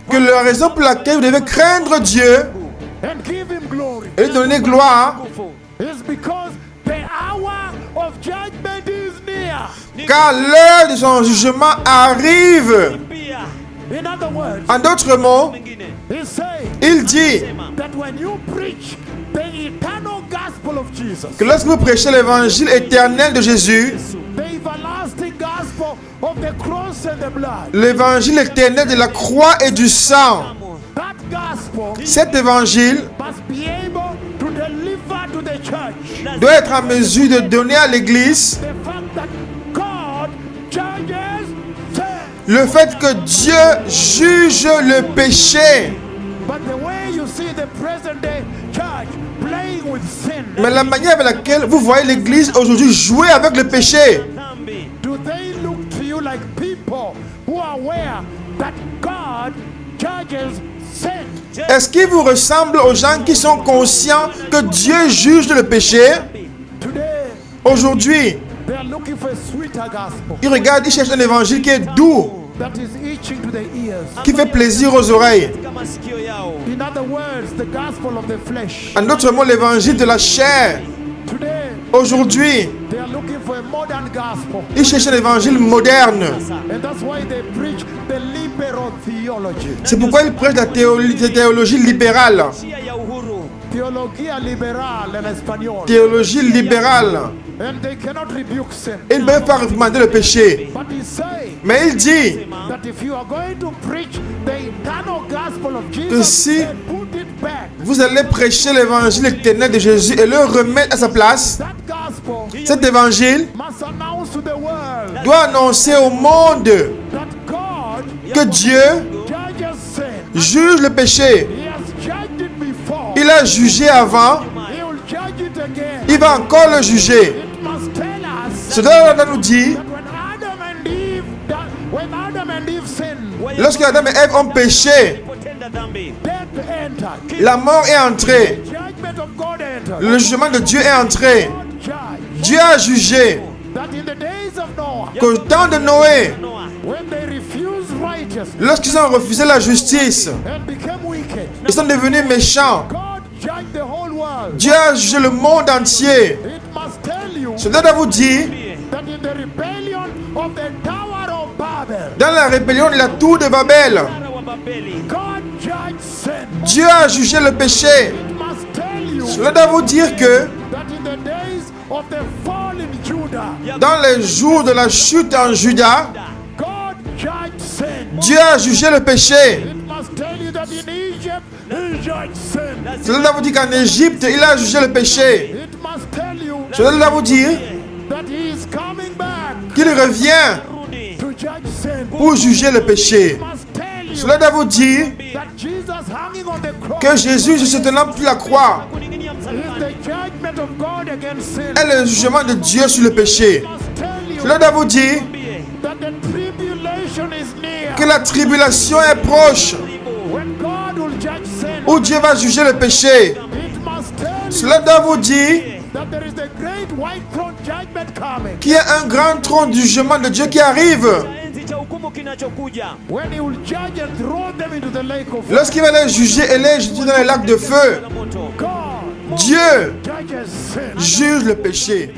que la raison pour laquelle vous devez craindre Dieu et lui donner gloire, car l'heure de son jugement arrive. En d'autres mots, il dit que lorsque vous prêchez l'évangile éternel de Jésus, l'évangile éternel de la croix et du sang, cet évangile doit être en mesure de donner à l'Église le fait que Dieu juge le péché. Mais la manière avec laquelle vous voyez l'Église aujourd'hui jouer avec le péché, est-ce qu'il vous ressemble aux gens qui sont conscients que Dieu juge le péché? Aujourd'hui, ils regardent, ils cherchent un évangile qui est doux, qui fait plaisir aux oreilles. En d'autres mots, l'évangile de la chair. Aujourd'hui, ils cherchent un évangile moderne. C'est pourquoi ils prêchent la théologie libérale. Théologie libérale. Ils ne peuvent pas réprimander le péché. Mais il dit que si vous allez prêcher l'évangile éternel de Jésus et le remettre à sa place, cet évangile doit annoncer au monde que Dieu juge le péché. Il a jugé avant, il va encore le juger. Cela nous dit, lorsque Adam et Ève ont péché, la mort est entrée. Le jugement de Dieu est entré. Dieu a jugé qu'au temps de Noé, lorsqu'ils ont refusé la justice, ils sont devenus méchants. Dieu a jugé le monde entier. Cela doit vous dire, dans la rébellion de la tour de Babel, Dieu a jugé le péché. Cela doit vous dire que dans les jours de la chute en Juda, Dieu a jugé le péché. Cela doit vous dire qu'en Égypte, il a jugé le péché. Cela doit vous dire qu'il revient pour juger le péché. Cela doit vous dire que Jésus, se tenant sur la croix, est le jugement de Dieu sur le péché. Cela doit vous dire que la tribulation est proche, où Dieu va juger le péché. Cela doit vous dire qu'il y a un grand trône du jugement de Dieu qui arrive. Lorsqu'il va les juger et les jeter dans les lacs de feu, Dieu juge le péché.